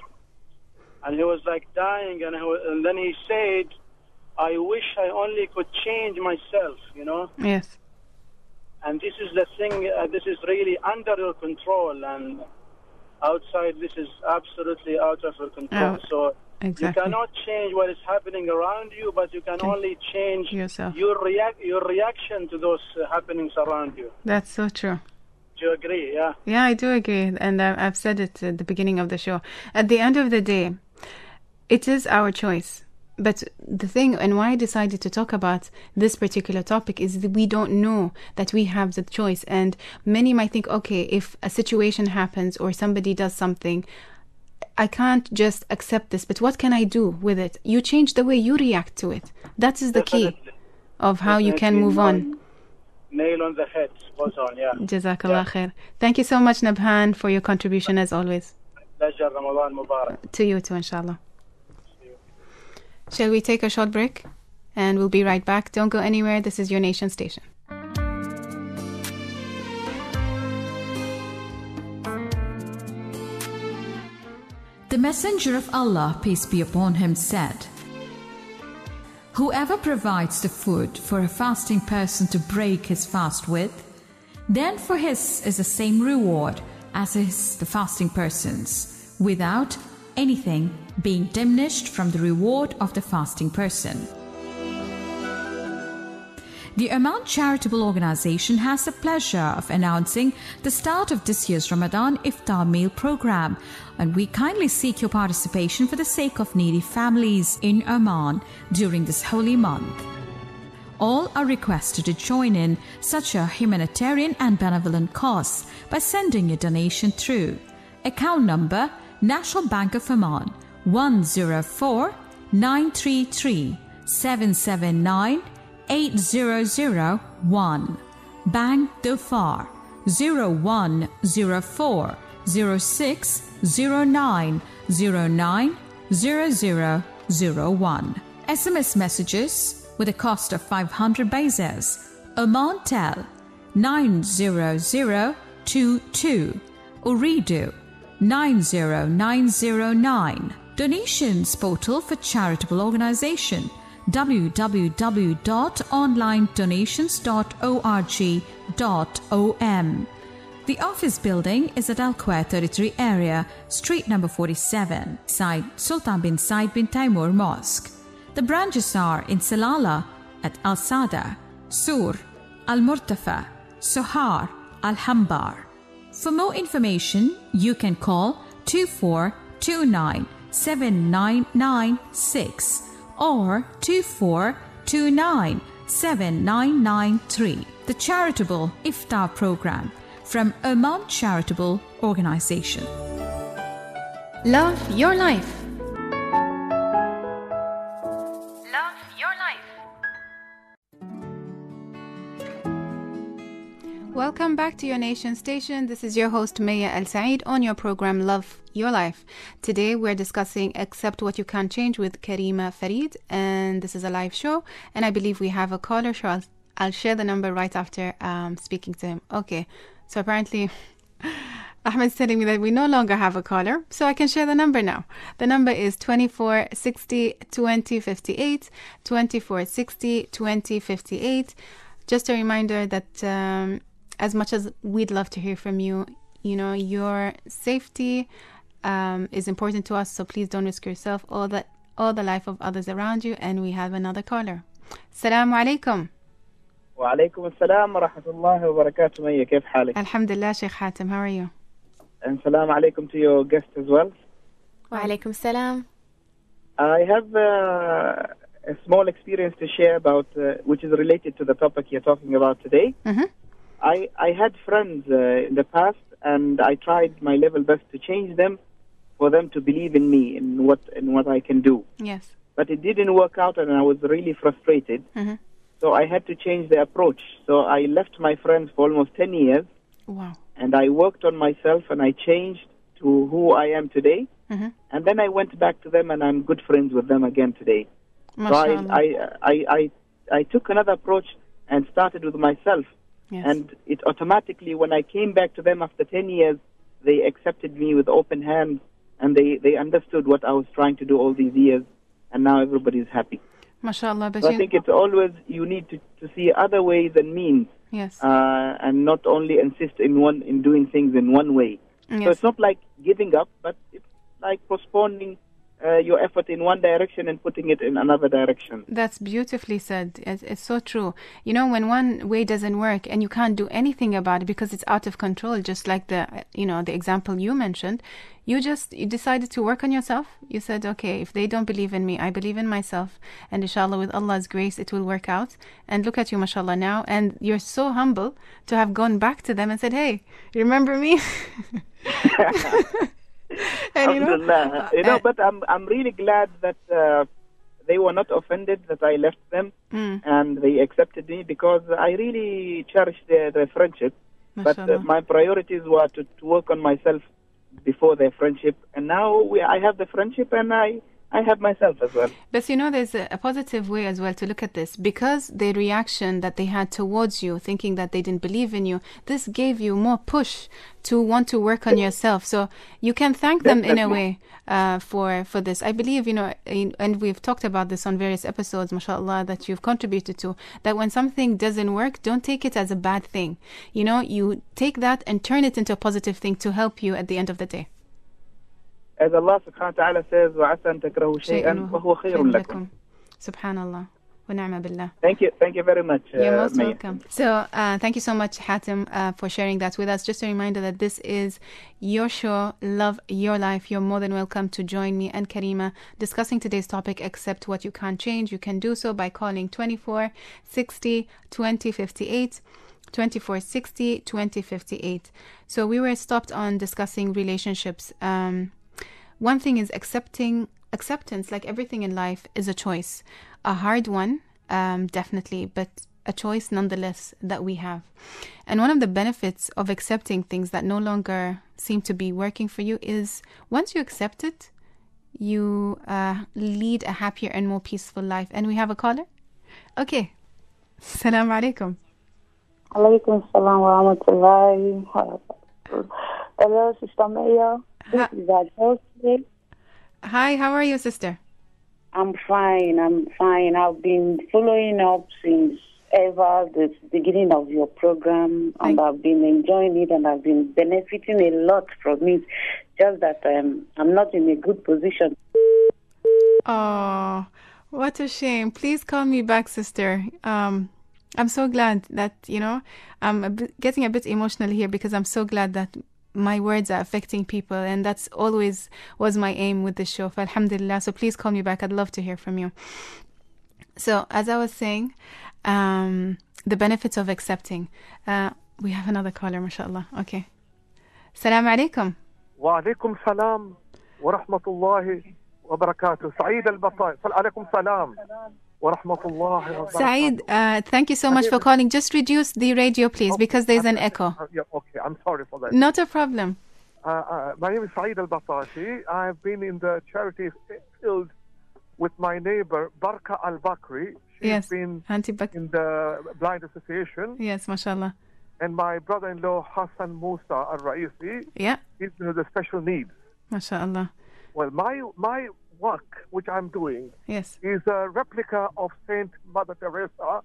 and he was like dying, and then he said, I wish I only could change myself, Yes. And this is the thing, this is really under your control, and outside this is absolutely out of your control. So exactly. You cannot change what is happening around you, but you can only change yourself. Your reaction to those happenings around you. That's so true. Do you agree? Yeah. Yeah, I do agree, and I've said it at the beginning of the show. At the end of the day, it is our choice. But the thing, and why I decided to talk about this particular topic, is that we don't know that we have the choice. And many might think, okay, if a situation happens or somebody does something, I can't just accept this, but what can I do with it? You change the way you react to it. That is the key of how you can move on. Nail on the head, spot on, yeah. Jazakallah khair. Thank you so much, Nabhan, for your contribution as always. Pleasure, Ramadan Mubarak. To you too, inshallah. Shall we take a short break? And we'll be right back. Don't go anywhere. This is your nation station. The Messenger of Allah, peace be upon him, said, "Whoever provides the food for a fasting person to break his fast with, then for his is the same reward as is the fasting person's, without anything being diminished from the reward of the fasting person." The Oman Charitable Organization has the pleasure of announcing the start of this year's Ramadan Iftar Meal Program, and we kindly seek your participation for the sake of needy families in Oman during this holy month. All are requested to join in such a humanitarian and benevolent cause by sending a donation through account number National Bank of Oman 104 933 779 8001, Bank Dhofar 0104 0609 09 0001. SMS messages with a cost of 500 basis. Oman Tel 90022, Ooredoo 90909. Donations portal for charitable organization www.onlinedonations.org.om. The office building is at Al Quair 33 area, street number 47, side Sultan bin Said bin Taimur Mosque. The branches are in Salala at Al Sada, Sur, Al Murtafa, Sohar, Al Hambar. For more information, you can call 2429 7996 or 2429 7993. The Charitable Iftar Program from Oman Charitable Organization. Love your life. Love your life. Welcome back to your nation station. This is your host Mayya Al Said on your program Love Your Life. Today we're discussing Accept What You Can't Change with Karima Farid, and this is a live show, and I believe we have a caller, so I'll share the number right after speaking to him. Okay, so apparently Ahmed's telling me that we no longer have a caller, so I can share the number now. The number is 2460 2058, 2460 2058. Just a reminder that as much as we'd love to hear from you, you know, your safety is important to us, so please don't risk yourself or the life of others around you. And we have another caller. Assalamu alaikum. Wa alaikum assalam wa rahmatullahi wa barakatuh. Mayya, كيف حالك? Alhamdulillah, Sheikh Hatem, how are you? And salam alaikum to your guest as well. Wa alaikum salam. I have a small experience to share about, which is related to the topic you're talking about today. Mm-hmm. I had friends in the past, and I tried my level best to change them, for them to believe in me, in what I can do. Yes. But it didn't work out, and I was really frustrated. Mm-hmm. So I had to change the approach. So I left my friends for almost 10 years. Wow. And I worked on myself, and I changed to who I am today. Mm-hmm. And then I went back to them, and I'm good friends with them again today. Mashallah. So I took another approach and started with myself. Yes. And it automatically, when I came back to them after 10 years, they accepted me with open hands, and they understood what I was trying to do all these years, and now everybody's happy. Mashallah. So I think it's always, you need to see other ways and means. Yes. And not only insist in doing things in one way. Yes. So it's not like giving up, but it's like postponing your effort in one direction and putting it in another direction. That's beautifully said. It's so true. You know, when one way doesn't work and you can't do anything about it because it's out of control, just like the example you mentioned, you decided to work on yourself. You said, okay, if they don't believe in me, I believe in myself, and inshallah with Allah's grace it will work out. And look at you, mashallah, now, and you're so humble to have gone back to them and said, hey, remember me? And but I'm really glad that they were not offended that I left them, and they accepted me, because I really cherish their friendship. Mashallah. But my priorities were to work on myself before their friendship, and now I have the friendship, and I have myself as well. But you know, there's a positive way as well to look at this, because the reaction that they had towards you, thinking that they didn't believe in you, this gave you more push to want to work on yourself. So you can thank them in a way for this. I believe, and we've talked about this on various episodes, mashallah, that you've contributed to, that when something doesn't work, don't take it as a bad thing. You take that and turn it into a positive thing to help you at the end of the day. As Allah subhanahu wa ta'ala says, وَعَسَى أَن تَكْرَهُ شَيْئًا وَهُوَ خَيْرٌ لَكُمْ. Subhanallah. ونعم بالله. Thank you very much. You're most welcome. So thank you so much, Hatem, for sharing that with us. Just a reminder that this is your show, Love Your Life. You're more than welcome to join me and Karima discussing today's topic, Accept What You Can't Change. You can do so by calling 24 60 20 58. 2460 2058. So we were stopped on discussing relationships. One thing is acceptance, like everything in life, is a choice. A hard one, definitely, but a choice nonetheless that we have. And one of the benefits of accepting things that no longer seem to be working for you is once you accept it, you lead a happier and more peaceful life. And we have a caller? Okay. Assalamu alaikum. Alaikum salam wa rahmatullahi. Hello, Sister Mayya. This is Adjustment. Hi, how are you, sister? I'm fine. I've been following up since ever the beginning of your program, and I've been enjoying it, and I've been benefiting a lot from it. Just that I'm not in a good position. Oh, what a shame. Please call me back, sister. I'm so glad that, I'm getting a bit emotional here because I'm so glad that my words are affecting people, and that's always was my aim with the show. Alhamdulillah. So please call me back. I'd love to hear from you. So as I was saying, the benefits of accepting. We have another caller, mashallah. Okay. Assalamu alaikum. Wa alaikum salam wa rahmatullahi wa barakatuh. Sayyida al Said. Alaikum salam. Saeed, thank you so much for calling. Just reduce the radio, please, because there's an echo. Okay, I'm sorry for that. Not a problem. My name is Saeed Al-Batashi. I've been in the charity field with my neighbor, Barka Al-Bakri. She's been in the Blind Association. Yes, mashallah. And my brother-in-law, Hassan Musa Al-Raisi. Yeah. He's with the special needs. Mashallah. Well, my work, which I'm doing, is a replica of Saint Mother Teresa,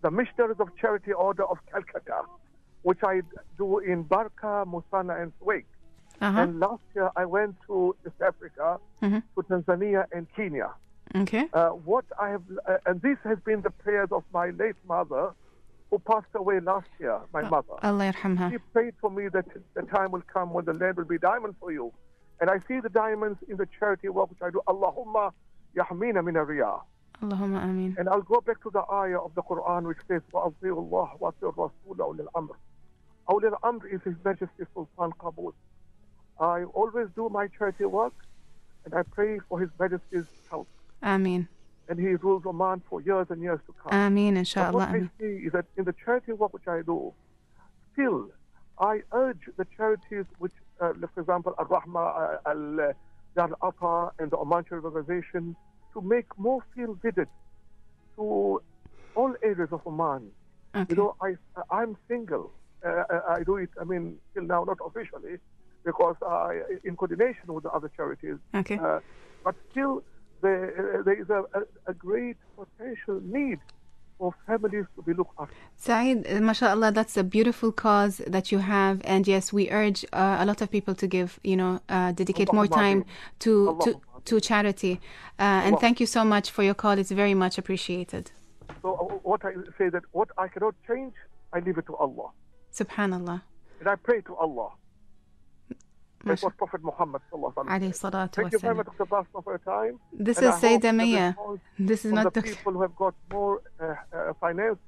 the Missionaries of Charity Order of Calcutta, which I do in Barka, Musana, and Sewist. And last year I went to East Africa, to Tanzania and Kenya. Okay. What I have, and this has been the prayers of my late mother, who passed away last year. My mother. Allah yarhamha. She prayed for me that the time will come when the land will be diamond for you. And I see the diamonds in the charity work which I do. Allahumma yahmina min ar-riyah. Allahumma ameen. And I'll go back to the ayah of the Quran which says, وَأَطِيعُوا اللَّهَ وَأَطِيعُوا الرَّسُولَ أُولِي الْأَمْرِ. Awli al-Amr is His Majesty Sultan Qaboos. I always do my charity work, and I pray for His Majesty's health. Ameen. And He rules Oman for years and years to come. Ameen, inshallah. But what I see is that in the charity work which I do, still, I urge the charities which, for example, Al-Rahma, Dar Al-Ata, and the Oman Charity Organization, to make more field visits to all areas of Oman. Okay. I'm single. I do it, till now, not officially, because in coordination with the other charities. Okay. But still, there is a great potential need for families to be looked after. Saeed, mashallah, that's a beautiful cause that you have, and yes, we urge a lot of people to give, dedicate more time to charity. And thank you so much for your call. It's very much appreciated. So what I say that what I cannot change, I leave it to Allah. Subhanallah. And I pray to Allah. That's what Prophet Muhammad sallallahu Thank you very much, Dr. Basma, for your time. This is Sayyida Mayya. This is not the people who have got more finance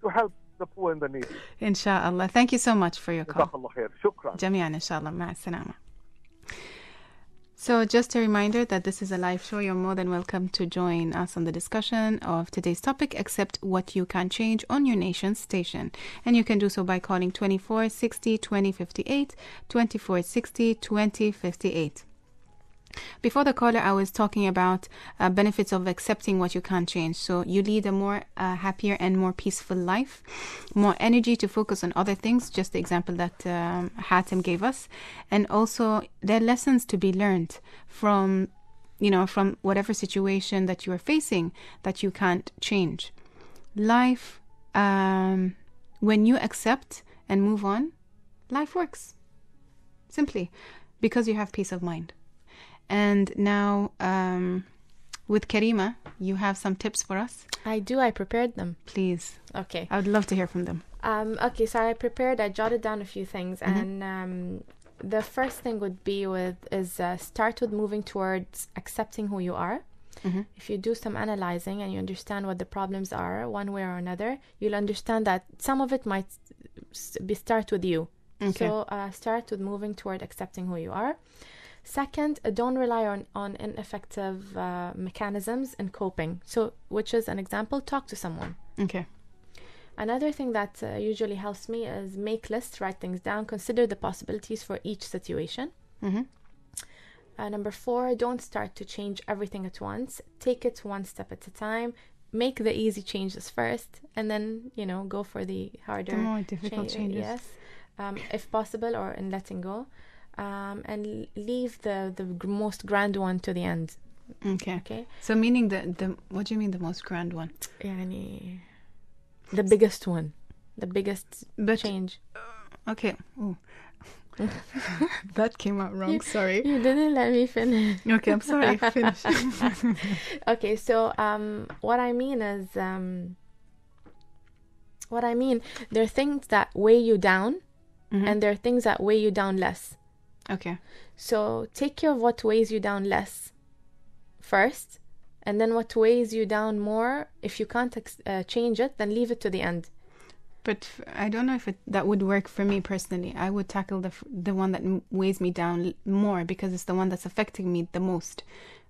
to help the poor and the needy. Inshallah. Thank you so much for your call. Jazakallah khair. Shukran. Jami'an, inshallah. Ma'a salama. So just a reminder that this is a live show. You're more than welcome to join us on the discussion of today's topic, Accept What You Can Change, on your nation's station. And you can do so by calling 24 60 20 58, 24 60 20 58. Before the caller, I was talking about benefits of accepting what you can't change. So you lead a more happier and more peaceful life, more energy to focus on other things, just the example that Hatem gave us. And also there are lessons to be learned from whatever situation that you are facing that you can't change. Life, when you accept and move on, life works. Simply because you have peace of mind. And now with Karima, you have some tips for us? I do. I prepared them. Please. Okay. I would love to hear from them. Okay, so I jotted down a few things, and the first thing would be start with moving towards accepting who you are. If you do some analyzing and you understand what the problems are, one way or another, you'll understand that some of it might start with you. Okay. So start with moving toward accepting who you are. Second, don't rely on ineffective mechanisms in coping. So, which is an example, talk to someone. Okay. Another thing that usually helps me is make lists, write things down, consider the possibilities for each situation. Number 4, don't start to change everything at once. Take it one step at a time. Make the easy changes first, and then, go for the harder, the more difficult changes. Yes, if possible, or in letting go. And leave the most grand one to the end. Okay. So meaning the what do you mean the most grand one? The biggest one. The biggest change. Okay. Ooh. That came out wrong. Sorry. You didn't let me finish. Okay, I'm sorry. I finished. Okay, so what I mean is, there are things that weigh you down, and there are things that weigh you down less. Okay. So take care of what weighs you down less first, and then what weighs you down more, if you can't change it, then leave it to the end. But I don't know if that would work for me personally. I would tackle the one that weighs me down more, because it's the one that's affecting me the most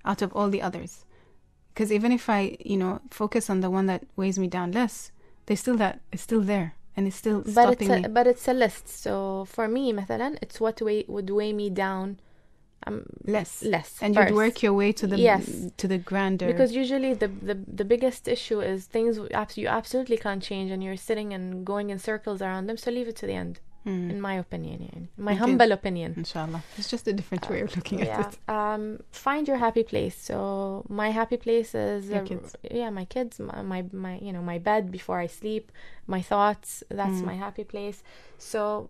out of all the others. Because even if I, focus on the one that weighs me down less, it's still there. And it's still stopping me. But it's a list. So for me, مثلا, it's what would weigh me down less. And first. You'd work your way to the grander. Because usually the biggest issue is things you absolutely can't change, and you're sitting and going in circles around them. So leave it to the end, in my opinion. My humble opinion. Inshallah. It's just a different way of looking at it. Find your happy place. So my happy place is your kids. My kids, my bed before I sleep, my thoughts. That's my happy place. So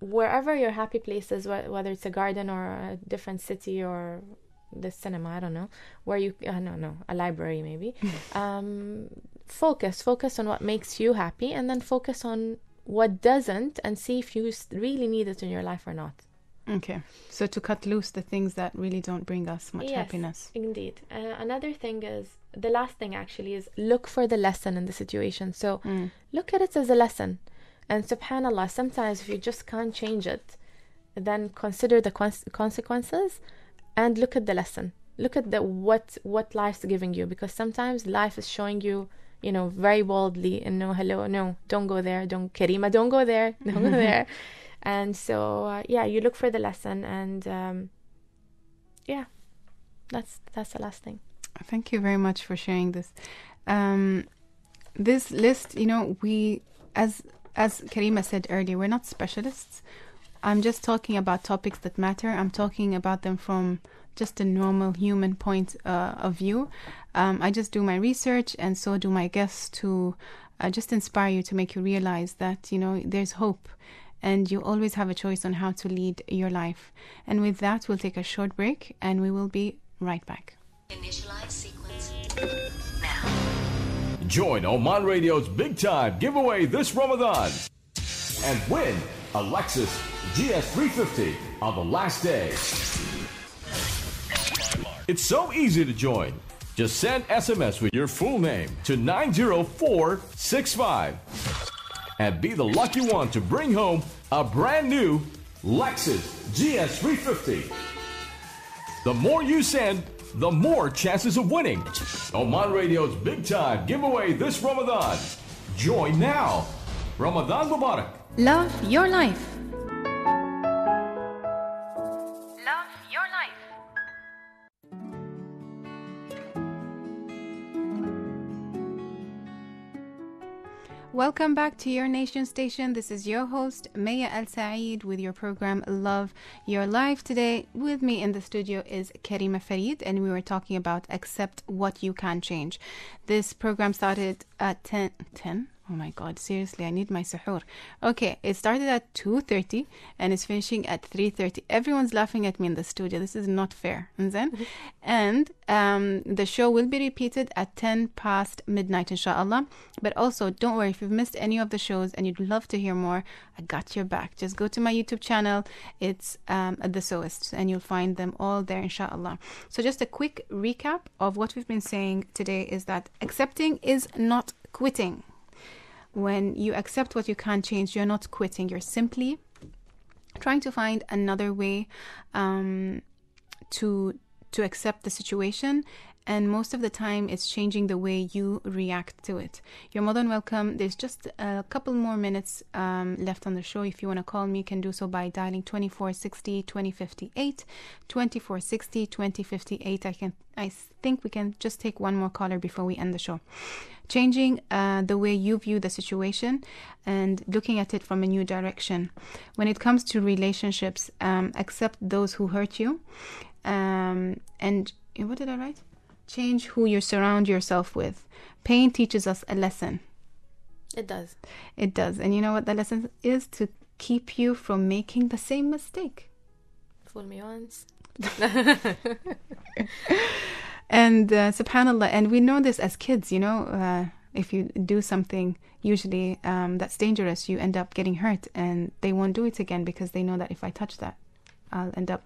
wherever your happy place is, whether it's a garden or a different city or the cinema, I don't know, where you a library maybe. Focus on what makes you happy, and then focus on what doesn't, and see if you really need it in your life or not. Okay, so to cut loose the things that really don't bring us much happiness. Indeed. Another thing is, the last thing actually, is look for the lesson in the situation. So look at it as a lesson. And subhanallah, sometimes if you just can't change it, then consider the consequences and look at the lesson. Look at what life's giving you, because sometimes life is showing you, very boldly, and no, don't go there, Karima, don't go there, don't go there. And so, you look for the lesson, and that's the last thing. Thank you very much for sharing this. This list, we, as Karima said earlier, we're not specialists. I'm just talking about topics that matter. I'm talking about them from just a normal human point of view. I just do my research, and so do my guests, to just inspire you, to make you realize that, there's hope, and you always have a choice on how to lead your life. And with that, we'll take a short break, and we will be right back. Initialize sequence now. Join Oman Radio's big time giveaway this Ramadan and win a Lexus GS350 on the last day. It's so easy to join. Just send SMS with your full name to 90465 and be the lucky one to bring home a brand new Lexus GS350. The more you send, the more chances of winning. Oman Radio's big time giveaway this Ramadan. Join now. Ramadan Mubarak. Love your life. Love your life. Welcome back to your nation station. This is your host, Mayya Al Said, with your program Love Your Life. Today, with me in the studio is Karima Farid, and we were talking about accept what you can change. This program started at 10. Oh my God, seriously, I need my suhoor. Okay, it started at 2:30 and it's finishing at 3:30. Everyone's laughing at me in the studio. This is not fair. And the show will be repeated at 10 past midnight, inshallah. But also, don't worry, if you've missed any of the shows and you'd love to hear more, I got your back. Just go to my YouTube channel. It's The Sewist, and you'll find them all there, inshallah. So just a quick recap of what we've been saying today is that accepting is not quitting. When you accept what you can't change, you're not quitting. You're simply trying to find another way to accept the situation. And most of the time, it's changing the way you react to it. You're more than welcome. There's just a couple more minutes left on the show. If you want to call me, you can do so by dialing 2460-2058, 2460-2058. I think we can just take one more caller before we end the show. Changing the way you view the situation and looking at it from a new direction. When it comes to relationships, accept those who hurt you. And what did I write? Change who you surround yourself with. Pain teaches us a lesson. It does. It does. And you know what the lesson is? To keep you from making the same mistake. Fool me once. And subhanallah, and we know this as kids, you know, if you do something usually that's dangerous, you end up getting hurt, and they won't do it again because they know that if I touch that, I'll end up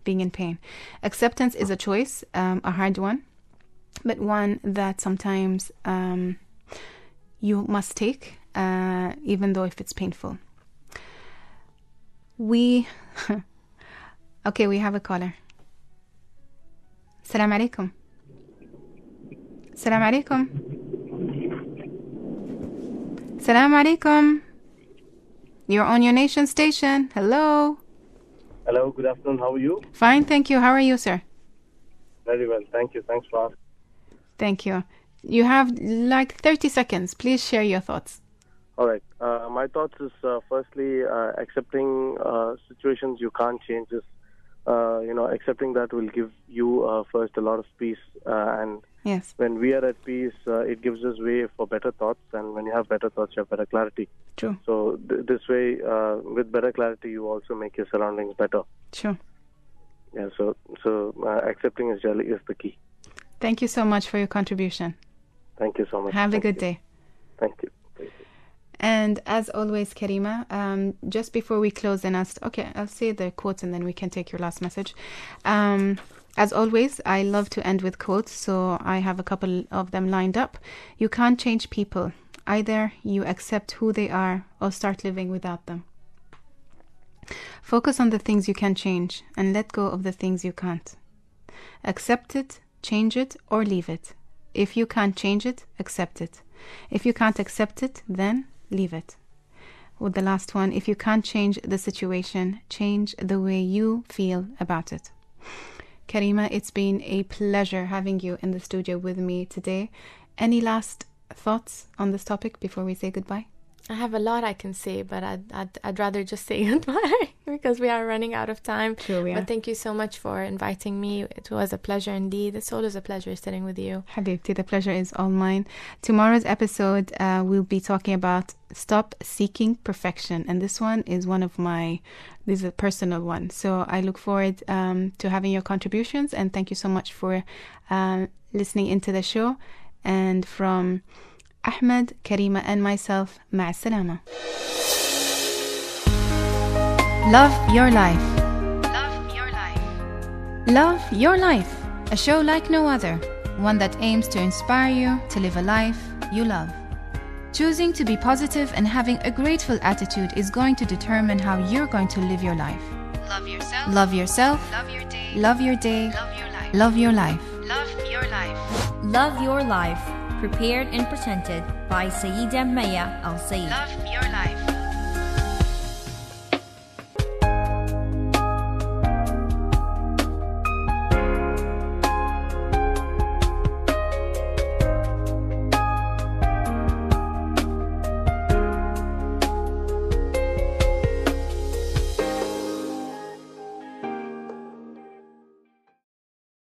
being in pain. Acceptance is a choice, a hard one, but one that sometimes you must take, even though if it's painful. Okay, we have a caller. Assalamu alaikum. Assalamu alaikum. Assalamu alaikum. You're on your nation station. Hello. Hello, good afternoon. How are you? Fine, thank you. How are you, sir? Very well, thank you. Thanks for asking. Thank you. You have like 30 seconds. Please share your thoughts. All right. My thoughts is firstly, accepting situations you can't change is, accepting that will give you first a lot of peace. And yes, when we are at peace, it gives us way for better thoughts. And when you have better thoughts, you have better clarity. True. So this way, with better clarity, you also make your surroundings better. Sure. Yeah. So accepting is the key. Thank you so much for your contribution. Thank you so much. Have a good day. Thank you. And as always, Karima, just before we close, and I'll say the quotes and then we can take your last message. As always, I love to end with quotes, so I have a couple of them lined up. You can't change people. Either you accept who they are or start living without them. Focus on the things you can change and let go of the things you can't. Accept it, change it, or leave it. If you can't change it, accept it. If you can't accept it, then leave it. With the last one, if you can't change the situation, change the way you feel about it. Karima, it's been a pleasure having you in the studio with me today. Any last thoughts on this topic before we say goodbye? I have a lot I can say, but I'd rather just say goodbye because we are running out of time. True, we are. But thank you so much for inviting me. It was a pleasure indeed. It's always a pleasure sitting with you. Habibti, the pleasure is all mine. Tomorrow's episode, we'll be talking about stop seeking perfection. And this one is this is a personal one. So I look forward to having your contributions. And thank you so much for listening into the show. And from Ahmed, Karima and myself, ma'a salama. Love Your Life. Love Your Life. Love Your Life. A show like no other. One that aims to inspire you to live a life you love. Choosing to be positive and having a grateful attitude is going to determine how you're going to live your life. Love yourself. Love yourself. Love your day. Love your day. Love your life. Love your life. Love your life. Love Your Life. Prepared and presented by Sayyida Mayya Al Said. Love your life.